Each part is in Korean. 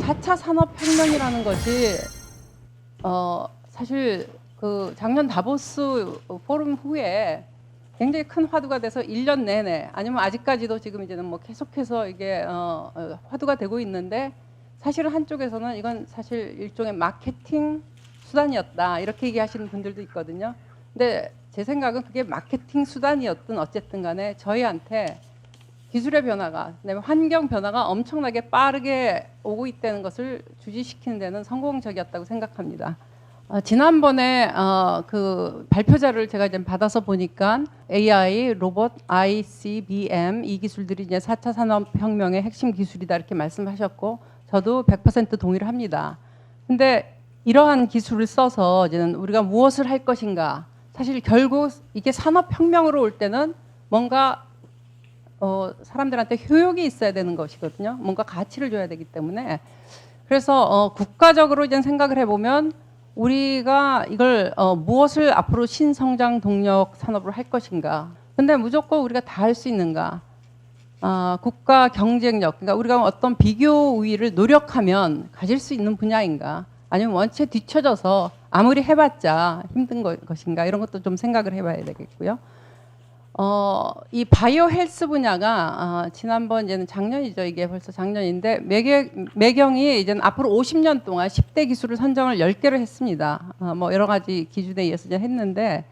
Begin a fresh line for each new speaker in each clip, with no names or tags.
4차 산업혁명이라는 것이 사실 그 작년 다보스 포럼 후에 굉장히 큰 화두가 돼서 1년 내내 아니면 아직까지도 지금 이제는 뭐 계속해서 이게 화두가 되고 있는데 사실은 한쪽에서는 이건 사실 일종의 마케팅 수단이었다 이렇게 얘기하시는 분들도 있거든요. 근데 제 생각은 그게 마케팅 수단이었든 어쨌든 간에 저희한테 기술의 변화가, 그다음에 환경 변화가 엄청나게 빠르게 오고 있다는 것을 주지시키는 데는 성공적이었다고 생각합니다. 지난번에 그 발표자를 제가 이제 받아서 보니까 AI, 로봇, ICBM 이 기술들이 이제 4차 산업혁명의 핵심 기술이다 이렇게 말씀하셨고 저도 100% 동의를 합니다. 근데 이러한 기술을 써서 이제는 우리가 무엇을 할 것인가? 사실 결국 이게 산업혁명으로 올 때는 뭔가 사람들한테 효용이 있어야 되는 것이거든요. 뭔가 가치를 줘야 되기 때문에. 그래서 국가적으로 이제 생각을 해보면 우리가 이걸 무엇을 앞으로 신성장 동력 산업으로 할 것인가. 근데 무조건 우리가 다 할 수 있는가. 국가 경쟁력, 그러니까 우리가 어떤 비교 우위를 노력하면 가질 수 있는 분야인가. 아니면 원체 뒤처져서 아무리 해봤자 힘든 것인가. 이런 것도 좀 생각을 해봐야 되겠고요. 이 바이오 헬스 분야가 지난번 이제는 작년이죠. 이게 벌써 작년인데 매경이 이제는 앞으로 50년 동안 10대 기술을 선정을 10개를 했습니다. 뭐 여러 가지 기준에 의해서 이제 했는데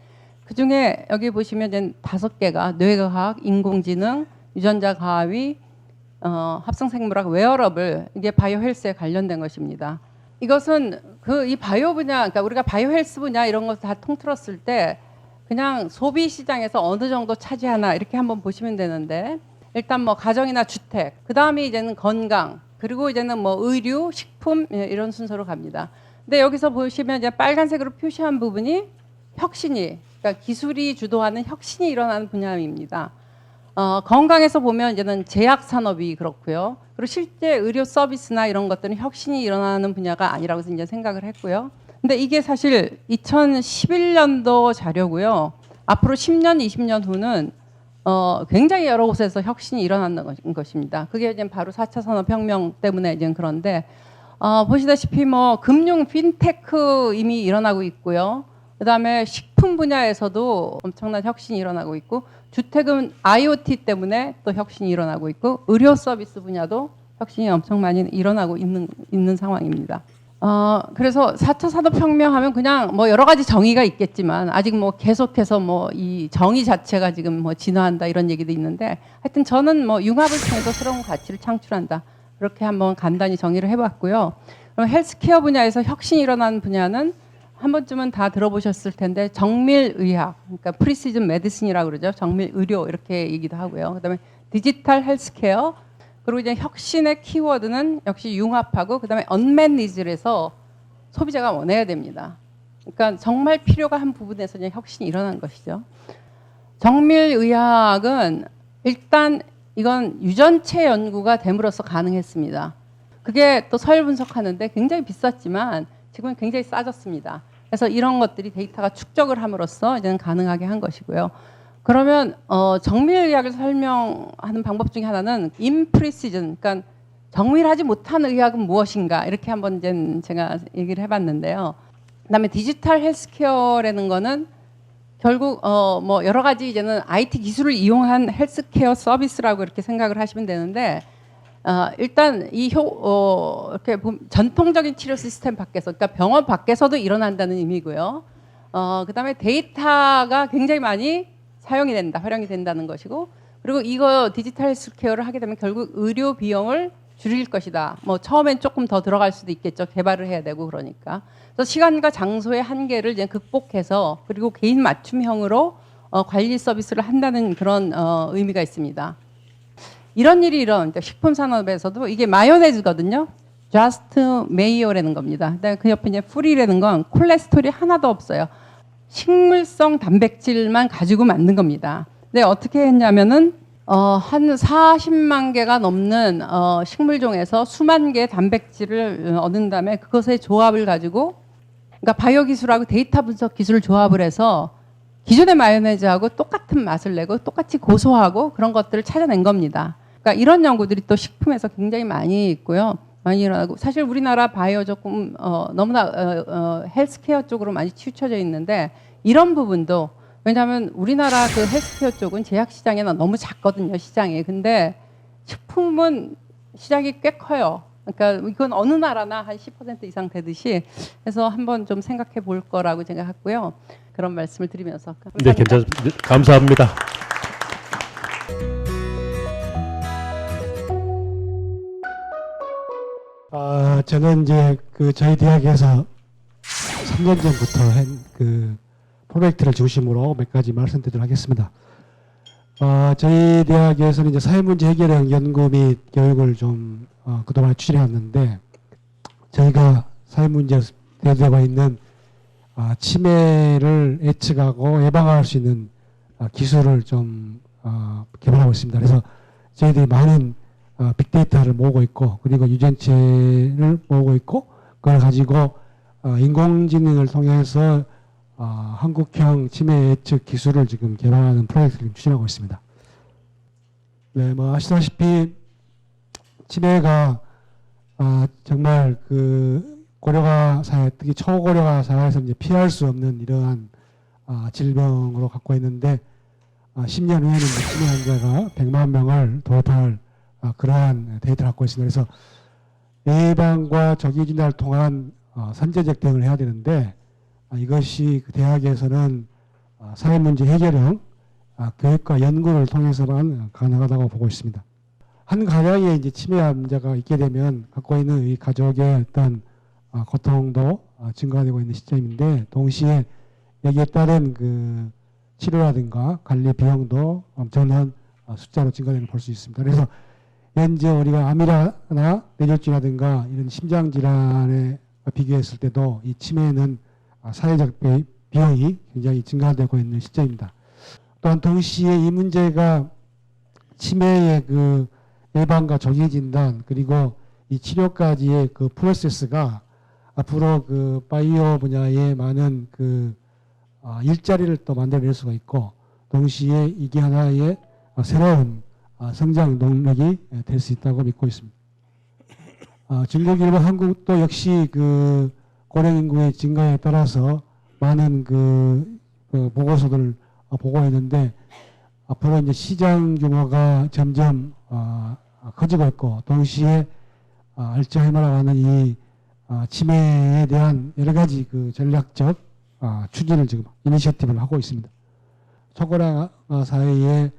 그 중에 여기 보시면 이제 5개가 뇌과학, 인공지능, 유전자 과학이 합성생물학, 웨어러블 이게 바이오 헬스에 관련된 것입니다. 이것은 이 바이오 분야, 그러니까 우리가 바이오 헬스 분야 이런 거 다 통틀었을 때 그냥 소비 시장에서 어느 정도 차지하나 이렇게 한번 보시면 되는데 일단 뭐 가정이나 주택, 그 다음에 이제는 건강, 그리고 이제는 뭐 의류, 식품 이런 순서로 갑니다. 근데 여기서 보시면 이제 빨간색으로 표시한 부분이 혁신이, 그러니까 기술이 주도하는 혁신이 일어나는 분야입니다. 건강에서 보면 이제는 제약 산업이 그렇고요. 그리고 실제 의료 서비스나 이런 것들은 혁신이 일어나는 분야가 아니라고 이제 생각을 했고요. 근데 이게 사실 2011년도 자료고요. 앞으로 10년, 20년 후는 굉장히 여러 곳에서 혁신이 일어나는 것입니다. 그게 이제 바로 4차 산업혁명 때문에 이제 그런데 보시다시피 뭐 금융, 핀테크 이미 일어나고 있고요. 그다음에 식품 분야에서도 엄청난 혁신이 일어나고 있고 주택은 IoT 때문에 또 혁신이 일어나고 있고 의료 서비스 분야도 혁신이 엄청 많이 일어나고 있는 상황입니다. 그래서 4차 산업혁명 하면 그냥 뭐 여러 가지 정의가 있겠지만 아직 뭐 계속해서 뭐 이 정의 자체가 지금 뭐 진화한다 이런 얘기도 있는데 하여튼 저는 뭐 융합을 통해서 새로운 가치를 창출한다. 그렇게 한번 간단히 정의를 해봤고요. 그럼 헬스케어 분야에서 혁신이 일어나는 분야는 한 번쯤은 다 들어보셨을 텐데 정밀의학, 그러니까 프리시즌 메디슨이라고 그러죠. 정밀의료 이렇게 얘기도 하고요. 그다음에 디지털 헬스케어, 그리고 이제 혁신의 키워드는 역시 융합하고 그다음에 언맷 니즈에서 소비자가 원해야 됩니다. 그러니까 정말 필요가 한 부분에서 이제 혁신이 일어난 것이죠. 정밀의학은 일단 이건 유전체 연구가 됨으로써 가능했습니다. 그게 또 서열 분석하는데 굉장히 비쌌지만 지금은 굉장히 싸졌습니다. 그래서 이런 것들이 데이터가 축적을 함으로써 이제는 가능하게 한 것이고요. 그러면 정밀의학을 설명하는 방법 중에 하나는 임프리시즌, 그러니까 정밀하지 못한 의학은 무엇인가 이렇게 한번 이제 제가 얘기를 해봤는데요. 그다음에 디지털 헬스케어라는 거는 결국 뭐 여러 가지 이제는 IT 기술을 이용한 헬스케어 서비스라고 이렇게 생각을 하시면 되는데 일단 이렇게 전통적인 치료 시스템 밖에서, 그러니까 병원 밖에서도 일어난다는 의미고요. 그다음에 데이터가 굉장히 많이 사용이 된다, 활용이 된다는 것이고, 그리고 이거 디지털 헬스케어를 하게 되면 결국 의료 비용을 줄일 것이다. 뭐 처음엔 조금 더 들어갈 수도 있겠죠. 개발을 해야 되고 그러니까. 그래서 시간과 장소의 한계를 이제 극복해서 그리고 개인 맞춤형으로 관리 서비스를 한다는 그런 의미가 있습니다. 이런 일이 일어납니다. 식품 산업에서도 이게 마요네즈거든요. Just Mayo라는 겁니다. 그다음에 그 옆에 이제 풀이라는 건 콜레스테롤이 하나도 없어요. 식물성 단백질만 가지고 만든 겁니다. 근데 어떻게 했냐면은 한 40만 개가 넘는 식물종에서 수만 개의 단백질을 얻은 다음에 그것의 조합을 가지고, 그러니까 바이오 기술하고 데이터 분석 기술을 조합을 해서 기존의 마요네즈하고 똑같은 맛을 내고 똑같이 고소하고 그런 것들을 찾아낸 겁니다. 그러니까 이런 연구들이 또 식품에서 굉장히 많이 있고요. 많이 일어나고 사실 우리나라 바이오 조금 너무나 헬스케어 쪽으로 많이 치우쳐져 있는데 이런 부분도 왜냐하면 우리나라 그 헬스케어 쪽은 제약 시장에는 너무 작거든요 시장이. 근데 식품은 시장이 꽤 커요. 그러니까 이건 어느 나라나 한 10% 이상 되듯이 해서 한번 좀 생각해 볼 거라고 생각했고요. 그런 말씀을 드리면서 감사합니다.
네, 괜찮습니다. 감사합니다.
저는 이제 저희 대학에서 3년 전부터 한 프로젝트를 중심으로 몇 가지 말씀드리도록 하겠습니다. 저희 대학에서는 이제 사회문제 해결형 연구 및 교육을 좀 그동안 추진해 왔는데 저희가 사회문제에서 대두되어 있는 치매를 예측하고 예방할 수 있는 기술을 좀 개발하고 있습니다. 그래서 저희들이 많은 빅데이터를 모으고 있고 그리고 유전체를 모으고 있고 그걸 가지고 인공지능을 통해서 한국형 치매 예측 기술을 지금 개발하는 프로젝트를 추진하고 있습니다. 네, 뭐 아시다시피 치매가 정말 고령화 사회, 특히 초고령화 사회에서 이제 피할 수 없는 이러한 질병으로 갖고 있는데 10년 후에는 치매 환자가 100만 명을 돌파할 그러한 데이터를 갖고 있습니다. 그래서 예방과 조기 진단을 통한 선제적 대응을 해야 되는데 이것이 대학에서는 사회문제 해결형 교육과 연구를 통해서만 가능하다고 보고 있습니다. 한 가정에 이제 치매 환자가 있게 되면 갖고 있는 이 가족의 어떤 고통도 증가되고 있는 시점인데 동시에 여기에 따른 치료라든가 관리 비용도 엄청난 숫자로 증가되는 걸 볼 수 있습니다. 그래서 현재 우리가 암이나 뇌졸중이라든가 이런 심장 질환에 비교했을 때도 이 치매는 사회적 비용이 굉장히 증가되고 있는 시점입니다. 또한 동시에 이 문제가 치매의 예방과 조기 진단 그리고 이 치료까지의 프로세스가 앞으로 바이오 분야에 많은 일자리를 또 만들어낼 수가 있고 동시에 이게 하나의 새로운 성장 동력이 될 수 있다고 믿고 있습니다. 중국, 일본, 한국도 역시 고령 인구의 증가에 따라서 많은 보고서들을 보고 있는데 앞으로 이제 시장 규모가 점점 커지고 있고 동시에 알츠하이머라고 하는 이 치매에 대한 여러 가지 전략적 추진을 지금 이니셔티브를 하고 있습니다. 초고령 사회에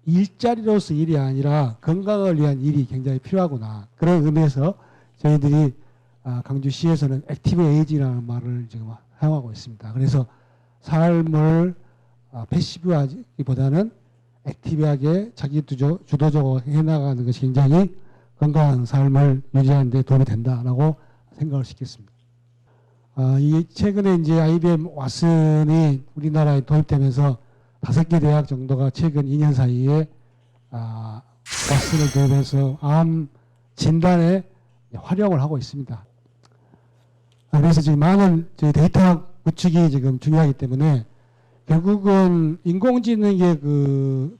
일자리로서 일이 아니라 건강을 위한 일이 굉장히 필요하구나. 그런 의미에서 저희들이 강주시에서는 액티브 에이지라는 말을 지금 사용하고 있습니다. 그래서 삶을 패시브하기보다는 액티브하게 자기 주도적으로 해나가는 것이 굉장히 건강한 삶을 유지하는 데 도움이 된다라고 생각을 시켰습니다. 최근에 이제 IBM 왓슨이 우리나라에 도입되면서 5개 대학 정도가 최근 2년 사이에 왓슨을 도입해서 암 진단에 활용을 하고 있습니다. 그래서 지금 많은 저희 데이터 구축이 지금 중요하기 때문에 결국은 인공지능의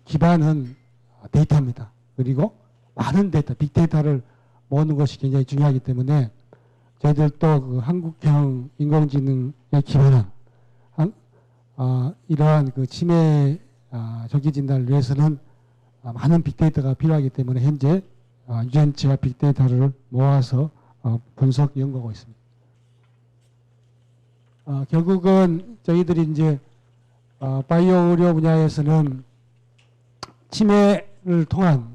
기반은 데이터입니다. 그리고 많은 데이터, 빅데이터를 모으는 것이 굉장히 중요하기 때문에 저희들도 한국형 인공지능에 기반한 이러한 치매 조기 진단을 위해서는 많은 빅데이터가 필요하기 때문에 현재 유전체와 빅데이터를 모아서 분석 연구하고 있습니다. 결국은 저희들이 이제 바이오 의료 분야에서는 치매를 통한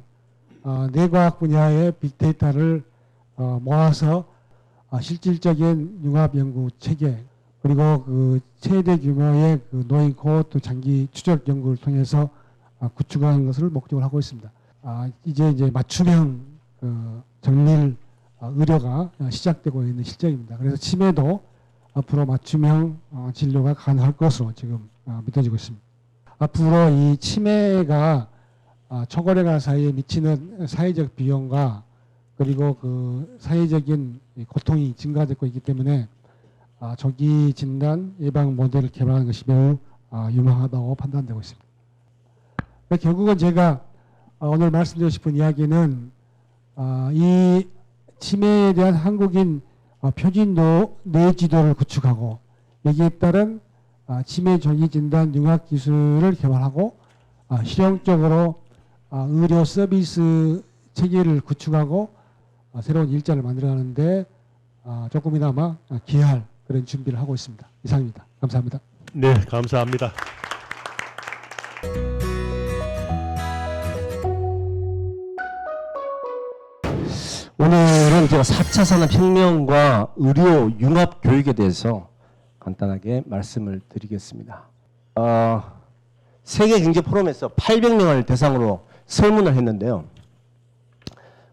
뇌과학 분야의 빅데이터를 모아서 실질적인 융합 연구 체계 그리고 최대 규모의 노인 코호트 장기 추적 연구를 통해서 구축하는 것을 목적으로 하고 있습니다. 이제 맞춤형 정밀 의료가 시작되고 있는 시점입니다. 그래서 치매도 앞으로 맞춤형 진료가 가능할 것으로 지금 믿어지고 있습니다. 앞으로 이 치매가 초고령화 사회에 미치는 사회적 비용과 그리고 사회적인 고통이 증가되고 있기 때문에 조기 진단 예방 모델을 개발하는 것이 매우 유망하다고 판단되고 있습니다. 결국은 제가 오늘 말씀드리고 싶은 이야기는 이 치매에 대한 한국인 표준도 내지도를 구축하고 여기에 따른 치매 조기 진단 융합 기술을 개발하고 실용적으로 의료 서비스 체계를 구축하고 새로운 일자를 만들어가는데 조금이나마 기여할 그런 준비를 하고 있습니다. 이상입니다. 감사합니다.
네, 감사합니다.
오늘은 제가 4차 산업혁명과 의료 융합 교육에 대해서 간단하게 말씀을 드리겠습니다. 세계경제포럼에서 800명을 대상으로 설문을 했는데요.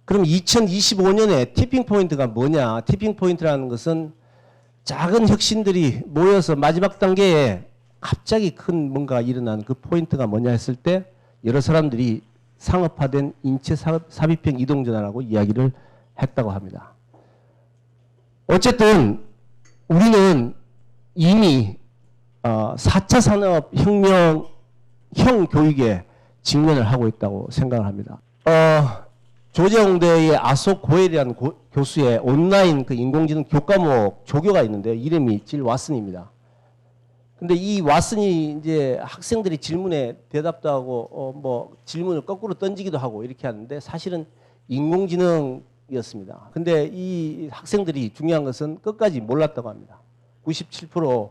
그럼 2025년에 티핑 포인트가 뭐냐? 티핑 포인트라는 것은 작은 혁신들이 모여서 마지막 단계에 갑자기 큰 뭔가 일어나는 그 포인트가 뭐냐 했을 때 여러 사람들이 상업화된 인체 삽입형 이동전환이라고 이야기를 했다고 합니다. 어쨌든 우리는 이미 4차 산업혁명형 교육에 직면을 하고 있다고 생각을 합니다. 조재홍대의 아속 고엘이라는 교수의 온라인 그 인공지능 교과목 조교가 있는데요. 이름이 질 왓슨입니다. 근데 이 왓슨이 이제 학생들이 질문에 대답도 하고 뭐 질문을 거꾸로 던지기도 하고 이렇게 하는데 사실은 인공지능이었습니다. 근데 이 학생들이 중요한 것은 끝까지 몰랐다고 합니다. 97%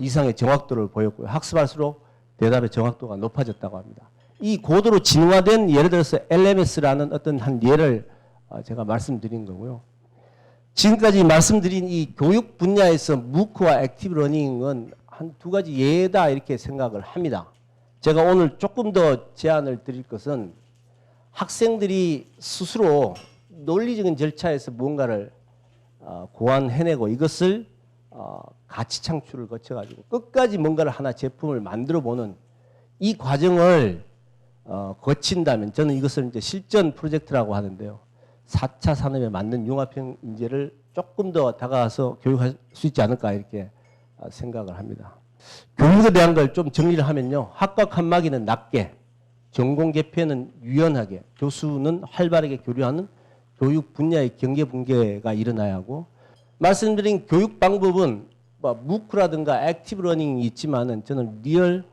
이상의 정확도를 보였고요. 학습할수록 대답의 정확도가 높아졌다고 합니다. 이 고도로 진화된 예를 들어서 LMS라는 어떤 한 예를 제가 말씀드린 거고요. 지금까지 말씀드린 이 교육 분야에서 무크와 액티브 러닝은 한 두 가지 예다 이렇게 생각을 합니다. 제가 오늘 조금 더 제안을 드릴 것은 학생들이 스스로 논리적인 절차에서 무언가를 고안해내고 이것을 가치 창출을 거쳐가지고 끝까지 뭔가를 하나 제품을 만들어보는 이 과정을 거친다면 저는 이것을 이제 실전 프로젝트라고 하는데요. 4차 산업에 맞는 융합형 인재를 조금 더 다가가서 교육할 수 있지 않을까 이렇게 생각을 합니다. 교육에 대한 걸 좀 정리를 하면요. 학과 칸막이는 낮게, 전공 개폐는 유연하게, 교수는 활발하게 교류하는 교육 분야의 경계 붕괴가 일어나야 하고 말씀드린 교육 방법은 뭐 무크라든가 액티브 러닝이 있지만은 저는 리얼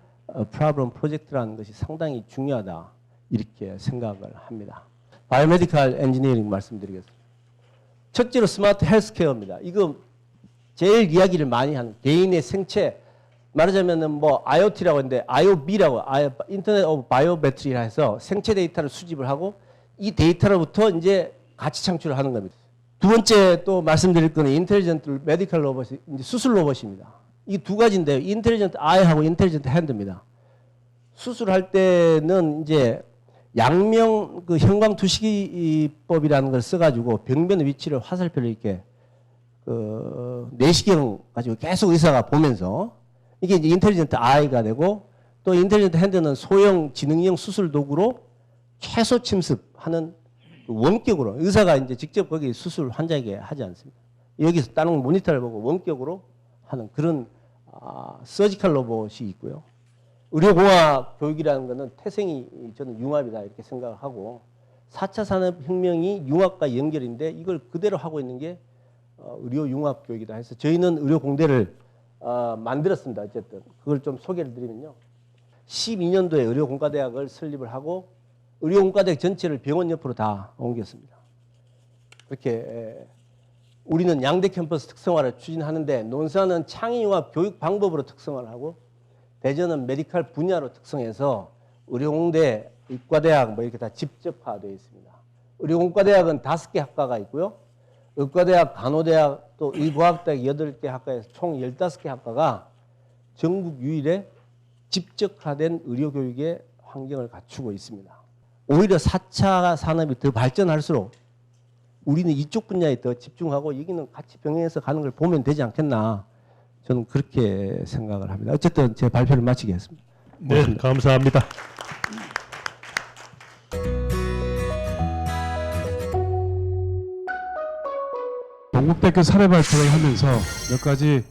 프로블럼 프로젝트라는 것이 상당히 중요하다 이렇게 생각을 합니다. 바이오메디컬 엔지니어링 말씀드리겠습니다. 첫째로 스마트 헬스케어입니다. 이거 제일 이야기를 많이 하는 개인의 생체 말하자면은 뭐 IoT라고 하는데 IOB라고 인터넷 오브 바이오배터리라 해서 생체 데이터를 수집을 하고 이 데이터로부터 이제 가치 창출을 하는 겁니다. 두 번째 또 말씀드릴 거는 인텔리전트 메디컬 로봇이 이제 수술 로봇입니다. 이 두 가지인데요. 인텔리전트 아이하고 인텔리전트 핸드입니다. 수술할 때는 이제 양명 그 형광 투시기법이라는 걸 써가지고 병변의 위치를 화살표를 이렇게 그 내시경 가지고 계속 의사가 보면서 이게 이제 인텔리전트 아이가 되고 또 인텔리전트 핸드는 소형 지능형 수술 도구로 최소 침습하는 원격으로 의사가 이제 직접 거기 수술 환자에게 하지 않습니다. 여기서 다른 모니터를 보고 원격으로 하는 그런 서지컬 로봇이 있고요. 의료공학 교육이라는 것은 태생이 저는 융합이다 이렇게 생각을 하고 4차 산업혁명이 융합과 연결인데 이걸 그대로 하고 있는 게 의료융합 교육이다 해서 저희는 의료공대를 만들었습니다. 어쨌든 그걸 좀 소개를 드리면요. 12년도에 의료공과대학을 설립을 하고 의료공과대학 전체를 병원 옆으로 다 옮겼습니다. 그렇게 우리는 양대 캠퍼스 특성화를 추진하는데 논산은 창의융합 교육 방법으로 특성화를 하고 대전은 메디컬 분야로 특성해서 의료공대, 의과대학 뭐 이렇게 다 집적화되어 있습니다. 의료공과대학은 5개 학과가 있고요. 의과대학, 간호대학, 또 의과학대학 8개 학과에서 총 15개 학과가 전국 유일의 집적화된 의료교육의 환경을 갖추고 있습니다. 오히려 4차 산업이 더 발전할수록 우리는 이쪽 분야에 더 집중하고 여기는 같이 병행해서 가는 걸 보면 되지 않겠나 저는 그렇게 생각을 합니다. 어쨌든 제 발표를 마치겠습니다.
네,
고맙습니다.
감사합니다.
동국대학교 사례 발표를 하면서 몇 가지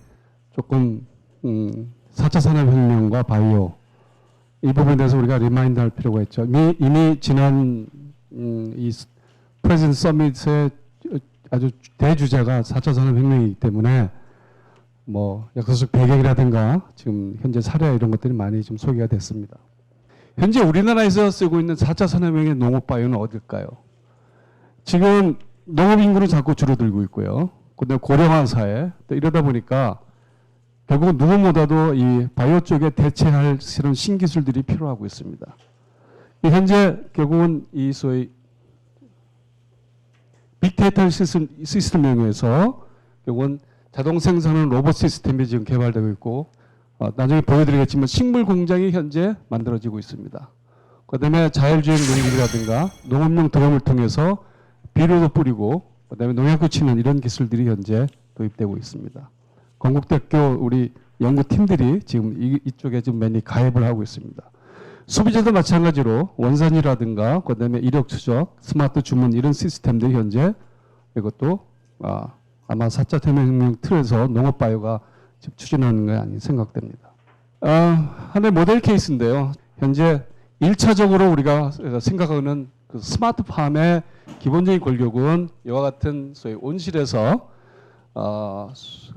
조금 4차 산업혁명과 바이오 이 부분에 대해서 우리가 리마인드 할 필요가 있죠. 이미 지난 이 프레젠트 서밋에 아주 대주제가 4차 산업혁명이기 때문에 뭐 역사적 배경이라든가 지금 현재 사례 이런 것들이 많이 좀 소개가 됐습니다. 현재 우리나라에서 쓰고 있는 4차 산업혁명의 농업 바이오는 어딜까요? 지금 농업 인구는 자꾸 줄어들고 있고요. 그다음에 고령화 사회 또 이러다 보니까 결국은 누구보다도 이 바이오 쪽에 대체할 이런 신기술들이 필요하고 있습니다. 현재 결국은 이 소위 빅데이터 시스템 이용해서 결국은 자동 생산은 로봇 시스템이 지금 개발되고 있고 나중에 보여드리겠지만 식물 공장이 현재 만들어지고 있습니다. 그다음에 자율주행 농기라든가 농업용 드럼을 통해서 비료도 뿌리고 그다음에 농약도 치는 이런 기술들이 현재 도입되고 있습니다. 건국대학교 우리 연구팀들이 지금 이쪽에 좀 많이 가입을 하고 있습니다. 소비자도 마찬가지로 원산이라든가 그다음에 이력 추적, 스마트 주문 이런 시스템들이 현재 이것도 아마 4차 산업혁명 틀에서 농업 바이오가 지금 추진하는 게 아닌 생각됩니다. 하나의 모델 케이스인데요. 현재 1차적으로 우리가 생각하는 그 스마트팜의 기본적인 권력은 이와 같은 소위 온실에서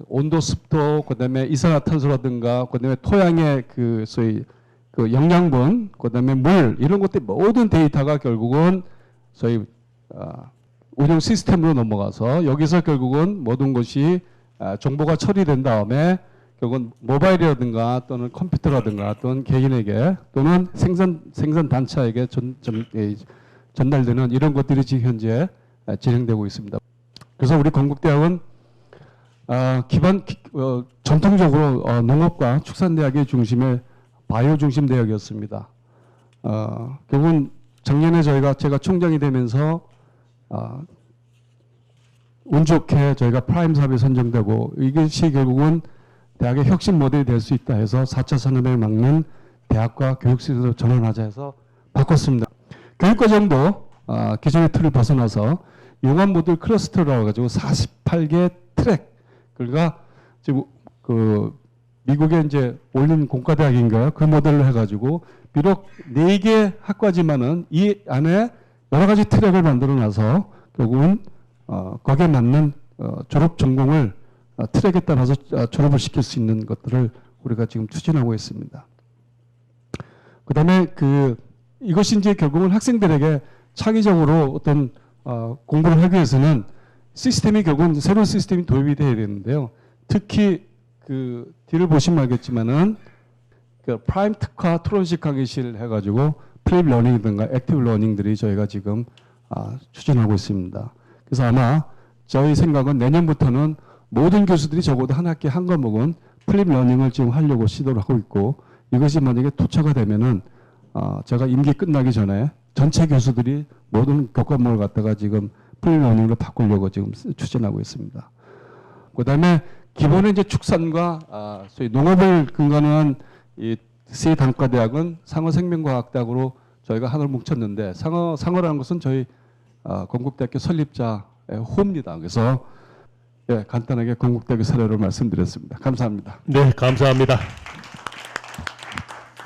온도, 습도, 그다음에 이산화탄소라든가 그다음에 토양의 그 소위 그 영양분, 그다음에 물 이런 것들 모든 데이터가 결국은 소위 운영 시스템으로 넘어가서 여기서 결국은 모든 것이 정보가 처리된 다음에 결국은 모바일이라든가 또는 컴퓨터라든가 또는 개인에게 또는 생산 단체에게 전달되는 이런 것들이 지금 현재 진행되고 있습니다. 그래서 우리 건국대학은 전통적으로 농업과 축산대학의 중심의 바이오 중심 대학이었습니다. 결국은 작년에 제가 총장이 되면서 운 좋게 저희가 프라임 사업에 선정되고 이것이 결국은 대학의 혁신 모델이 될 수 있다 해서 4차 산업을 막는 대학과 교육시설로 전환하자 해서 바꿨습니다. 교육과정도 기존의 틀을 벗어나서 융합 모듈 클러스터라고 해가지고 48개 트랙 그러니까 지금 그 미국에 이제 올린 공과대학인가요? 그 모델로 해가지고 비록 4개 학과지만은 이 안에 여러 가지 트랙을 만들어놔서 결국은 거기에 맞는 졸업 전공을 트랙에 따라서 졸업을 시킬 수 있는 것들을 우리가 지금 추진하고 있습니다. 그다음에 이것이 이제 결국은 학생들에게 창의적으로 어떤 공부를 하기 위해서는 시스템이 결국은 새로운 시스템이 도입이 돼야 되는데요. 특히 뒤를 보시면 알겠지만은 프라임 특화 토론식 강의실 해가지고 플립 러닝이든가 액티브 러닝들이 저희가 지금 추진하고 있습니다. 그래서 아마 저희 생각은 내년부터는 모든 교수들이 적어도 한 학기 한 과목은 플립 러닝을 지금 하려고 시도를 하고 있고 이것이 만약에 토처가 되면은 제가 임기 끝나기 전에 전체 교수들이 모든 교과목을 갖다가 지금 플립 러닝으로 바꾸려고 지금 추진하고 있습니다. 그다음에 기본의 이제 축산과 소위 농업을 근간으로 한 이 세 단과대학은 상어생명과학대학으로 저희가 하나를 뭉쳤는데 상어라는 것은 저희 건국대학교 설립자의 호입니다. 그래서 간단하게 건국대학교 사례로 말씀드렸습니다. 감사합니다.
네, 감사합니다.